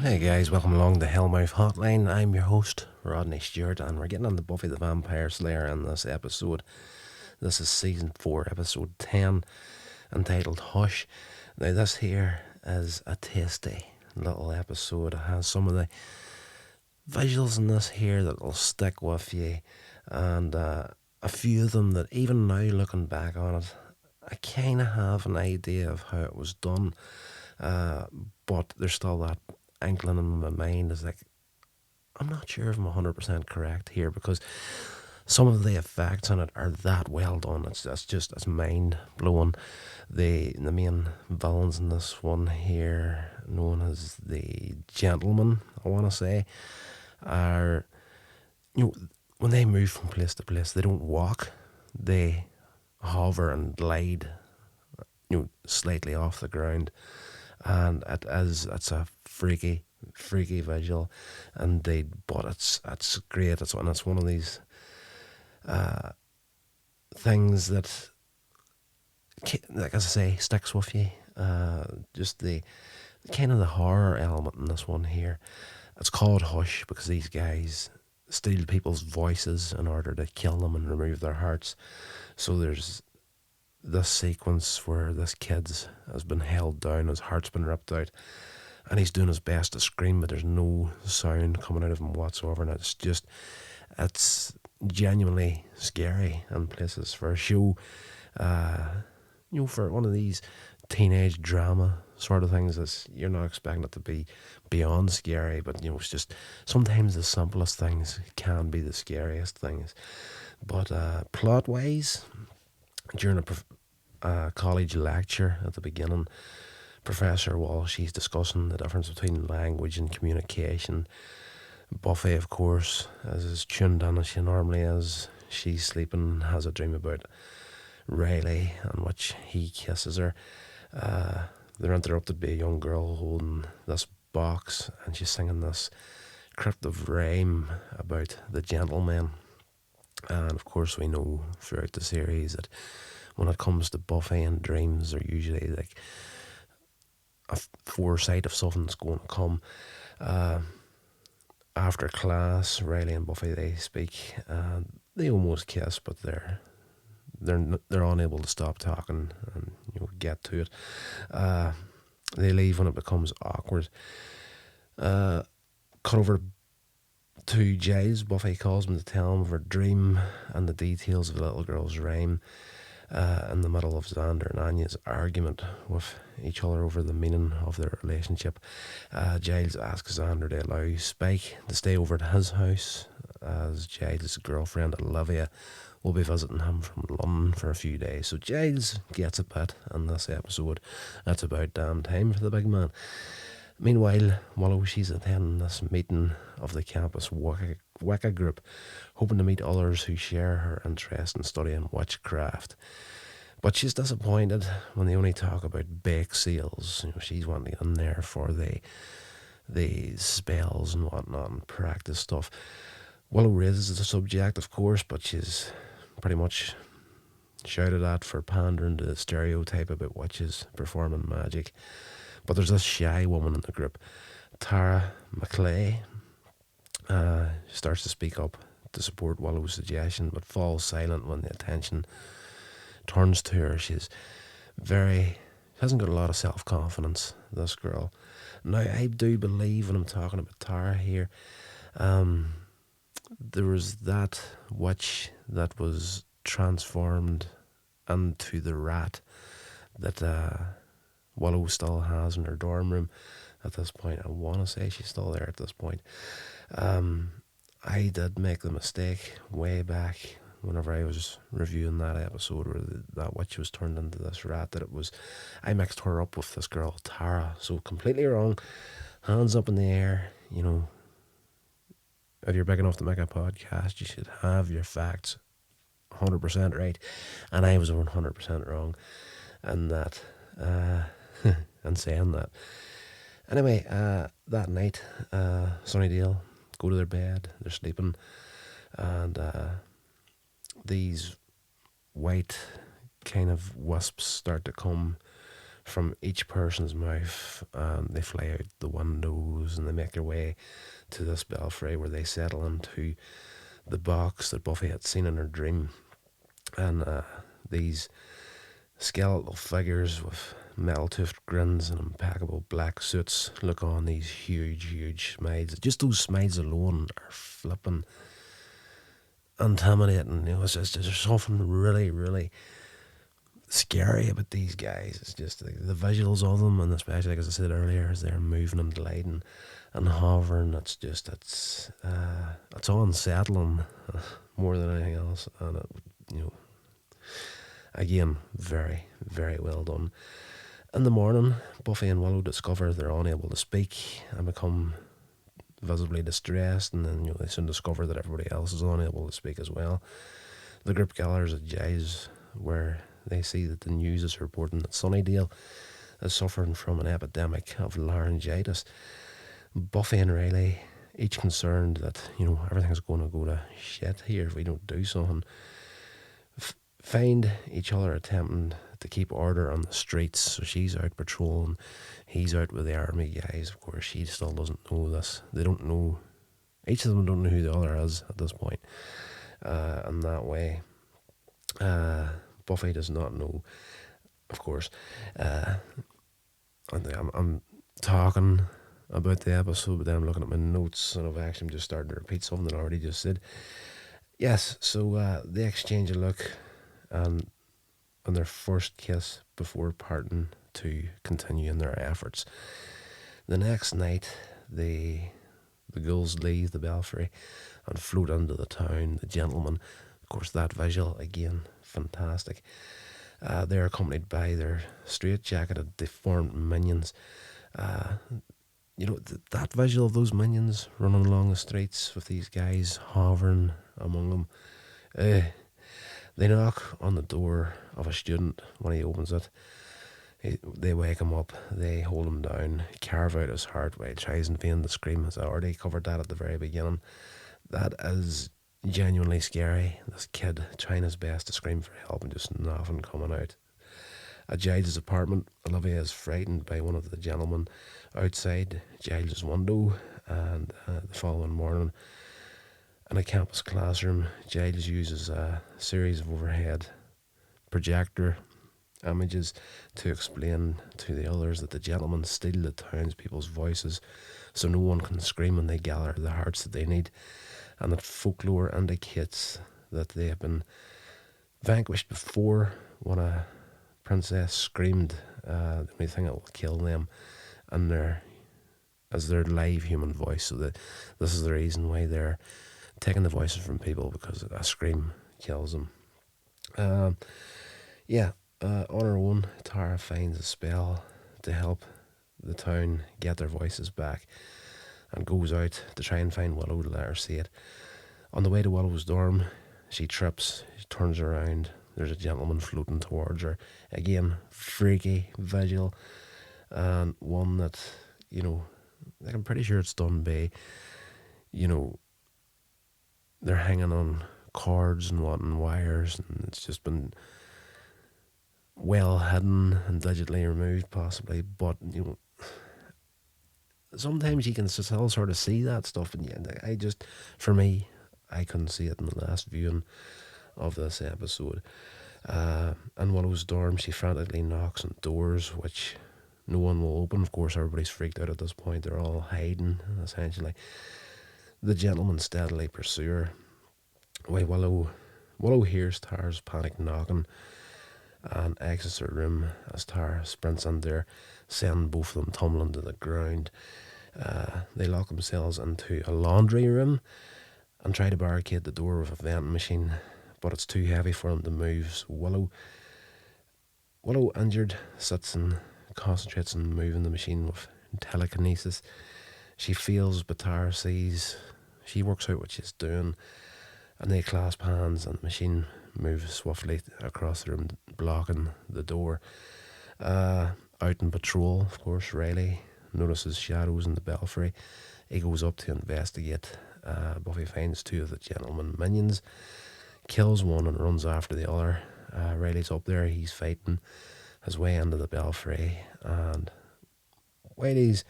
Hey guys, welcome along to Hellmouth Hotline. I'm your host, Rodney Stewart, and we're getting on the Buffy the Vampire Slayer in this episode. This is season 4, episode 10, entitled Hush. Now, this here is a tasty little episode. It has some of the visuals in this here that will stick with you, and a few of them that, even now looking back on it, I kind of have an idea of how it was done, but there's still that inkling in my mind is like, I'm not sure if I'm 100% correct here, because some of the effects on it are that well done. It's mind blowing. The main villains in this one here, known as the Gentlemen, I want to say, are, when they move from place to place, they don't walk, they hover and glide, slightly off the ground, and it's a freaky visual, but it's great. It's one of these things that, like as I say, sticks with you. Just the kind of the horror element in this one here. It's called Hush because these guys steal people's voices in order to kill them and remove their hearts. So there's this sequence where this kid has been held down, his heart's been ripped out, and he's doing his best to scream, but there's no sound coming out of him whatsoever, and it's genuinely scary in places for a show, for one of these teenage drama sort of things. You're not expecting it to be beyond scary, but it's just sometimes the simplest things can be the scariest things. But plot wise, during a college lecture at the beginning, Professor Walsh, she's discussing the difference between language and communication. Buffy, of course, as tuned in as she normally is, she's sleeping, has a dream about Riley, in which he kisses her. They're interrupted by a young girl holding this box, and she's singing this cryptic rhyme about the gentleman. And of course, we know throughout the series that when it comes to Buffy and dreams, they're usually like a foresight of something's going to come. After class, Riley and Buffy, they speak, and they almost kiss, but they're unable to stop talking and get to it. They leave when it becomes awkward. Cut over to Giles. Buffy calls him to tell him of her dream and the details of the little girl's rhyme. In the middle of Xander and Anya's argument with each other over the meaning of their relationship, Giles asks Xander to allow Spike to stay over at his house, as Giles' girlfriend Olivia will be visiting him from London for a few days. So Giles gets a bit in this episode. That's about damn time for the big man. Meanwhile, Willow, she's attending this meeting of the campus Wicca group, hoping to meet others who share her interest in studying witchcraft. But she's disappointed when they only talk about bake sales. She's wanting in there for the spells and whatnot and practice stuff. Willow raises the subject, of course, but she's pretty much shouted at for pandering to the stereotype about witches performing magic. But there's this shy woman in the group, Tara McClay. Starts to speak up to support Willow's suggestion, but falls silent when the attention turns to her. She hasn't got a lot of self-confidence, this girl. Now, I do believe when I'm talking about Tara here, there was that witch that was transformed into the rat that Willow still has in her dorm room at this point. I want to say she's still there at this point. I did make the mistake way back whenever I was reviewing that episode where that witch was turned into this rat, that I mixed her up with this girl Tara. So completely wrong. Hands up in the air. If you're big enough to make a podcast, you should have your facts 100% right, and I was 100% wrong in that. And saying that. Anyway, that night, Sunnydale go to their bed, they're sleeping, and these white kind of wisps start to come from each person's mouth, and they fly out the windows and they make their way to this belfry where they settle into the box that Buffy had seen in her dream. And these skeletal figures with metal toothed grins and impeccable black suits look on these huge smiles. Just those smiles alone are flipping intimidating. There's something really scary about these guys. It's just the visuals of them, and especially, like as I said earlier, as they're moving and gliding and hovering, it's unsettling more than anything else. And again, very well done. In the morning, Buffy and Willow discover they're unable to speak and become visibly distressed, and then they soon discover that everybody else is unable to speak as well. The group gathers at Jay's, where they see that the news is reporting that Sunnydale is suffering from an epidemic of laryngitis. Buffy and Riley, each concerned that everything's going to go to shit here if we don't do something, find each other attempting to keep order on the streets. So she's out patrolling, he's out with the army guys. Of course, she still doesn't know this. They don't know. Each of them don't know who the other is at this point. And that way, Buffy does not know. Of course, I'm talking about the episode, but then I'm looking at my notes and I've actually just started to repeat something that I already just said. Yes, so they exchange a look and their first kiss before parting to continue in their efforts. The next night, the ghouls leave the belfry and float into the town. The gentlemen, of course, that visual again, fantastic. They're accompanied by their straight-jacketed, deformed minions. That visual of those minions running along the streets with these guys hovering among them. They knock on the door of a student. When he opens it, they wake him up, they hold him down, carve out his heart while he tries in vain to scream. As I already covered that at the very beginning. That is genuinely scary. This kid trying his best to scream for help and just nothing coming out. At Giles' apartment, Olivia is frightened by one of the gentlemen outside Giles' window, and the following morning, in a campus classroom, Giles uses a series of overhead projector images to explain to the others that the gentlemen steal the townspeople's voices so no one can scream when they gather the hearts that they need, and that folklore indicates that they have been vanquished before when a princess screamed. The only thing that will kill them and as their live human voice. So that this is the reason why they're taking the voices from people, because a scream kills them. On her own, Tara finds a spell to help the town get their voices back and goes out to try and find Willow to let her see it. On the way to Willow's dorm, she trips, she turns around, there's a gentleman floating towards her. Again, freaky visual, and one that, like I'm pretty sure it's done by, they're hanging on cords and wires, and it's just been well hidden and digitally removed possibly, but sometimes you can still sort of see that stuff, and for me, I couldn't see it in the last viewing of this episode. In Willow's dorm, she frantically knocks on doors which no one will open. Of course, everybody's freaked out at this point. They're all hiding, essentially. The gentlemen steadily pursue her, while Willow hears Tara's panic knocking and exits her room as Tara sprints in there, sending both of them tumbling to the ground. They lock themselves into a laundry room and try to barricade the door with a vending machine, but it's too heavy for them to move. So Willow, injured, sits and concentrates on moving the machine with telekinesis. She feels, but Tara sees. She works out what she's doing, and they clasp hands, and the machine moves swiftly across the room, blocking the door. Out in patrol, of course, Riley notices shadows in the belfry. He goes up to investigate. Buffy finds two of the gentleman minions, kills one and runs after the other. Riley's up there, he's fighting his way into the belfry, and while he's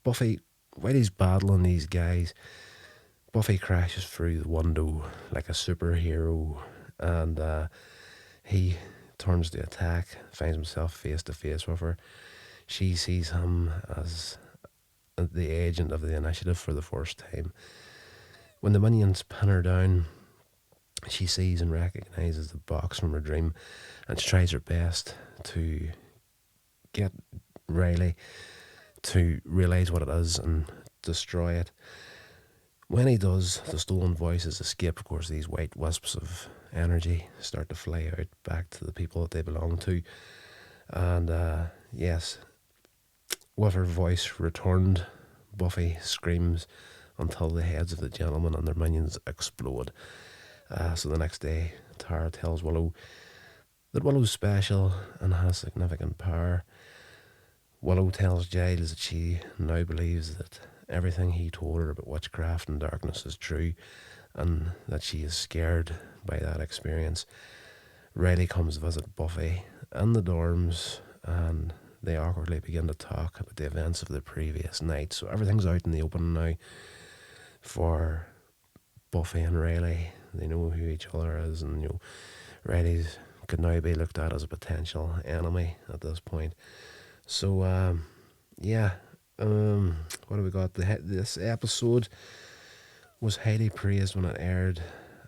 while he's battling these guys, Buffy crashes through the window like a superhero, and he turns to attack, finds himself face to face with her. She sees him as the agent of the initiative for the first time. When the minions pin her down, she sees and recognises the box from her dream, and she tries her best to get Riley to realise what it is and destroy it. When he does, the stolen voices escape. Of course, these white wisps of energy start to fly out back to the people that they belong to. And yes, with her voice returned, Buffy screams until the heads of the gentlemen and their minions explode. So the next day, Tara tells Willow that Willow's special and has significant power. Willow tells Giles that she now believes that everything he told her about witchcraft and darkness is true, and that she is scared by that experience. Riley comes to visit Buffy in the dorms, and they awkwardly begin to talk about the events of the previous night. So everything's out in the open now for Buffy and Riley. They know who each other is, and Riley could now be looked at as a potential enemy at this point. So what do we got? This episode was highly praised when it aired,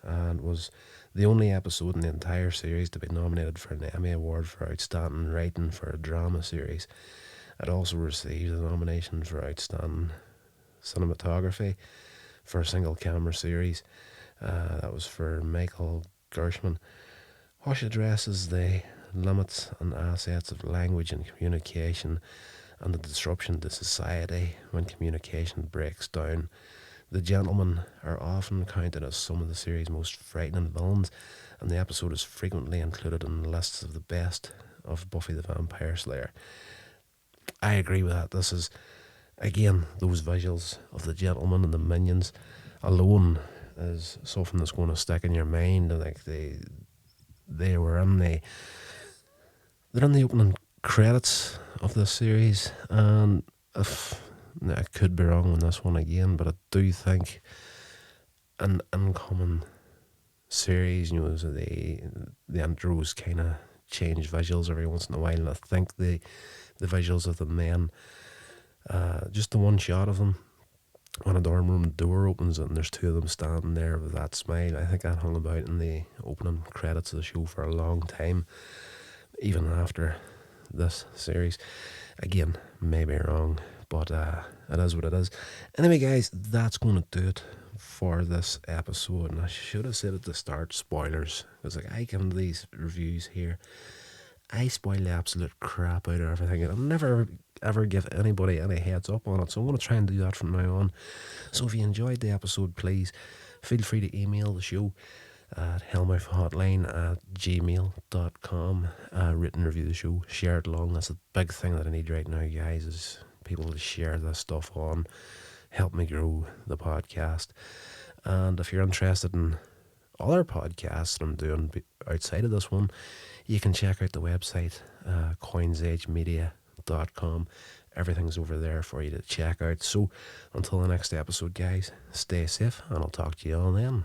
and was the only episode in the entire series to be nominated for an Emmy Award for Outstanding Writing for a Drama Series. It also received a nomination for Outstanding Cinematography for a Single Camera Series. That was for Michael Gershman. Hush addresses the limits and assets of language and communication, and the disruption to society when communication breaks down. The gentlemen are often counted as some of the series' most frightening villains, and the episode is frequently included in lists of the best of Buffy the Vampire Slayer. I agree with that. This is, again, those visuals of the gentlemen and the minions alone is something that's going to stick in your mind. Like they're in the opening credits of this series, and I could be wrong on this one again, but I do think an incoming series, so the intros kind of change visuals every once in a while, and I think the visuals of the men, just the one shot of them when a dorm room door opens and there's two of them standing there with that smile, I think that hung about in the opening credits of the show for a long time, even after this series. Again, maybe wrong, but it is what it is. Anyway, guys, that's going to do it for this episode. And I should have said at the start, spoilers, because I come to these reviews here, I spoil the absolute crap out of everything, and I'll never ever give anybody any heads up on it, so I'm going to try and do that from now on. So if you enjoyed the episode, please feel free to email the show at Hellmouth Hotline at gmail.com. Written review the show, share it along. That's a big thing that I need right now, guys, is people to share this stuff on, help me grow the podcast. And if you're interested in other podcasts that I'm doing outside of this one, you can check out the website, coinsagemedia.com. Everything's over there for you to check out. So until the next episode, guys, stay safe, and I'll talk to you all then.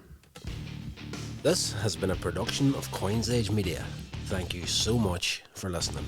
This has been a production of Coins Age Media. Thank you so much for listening.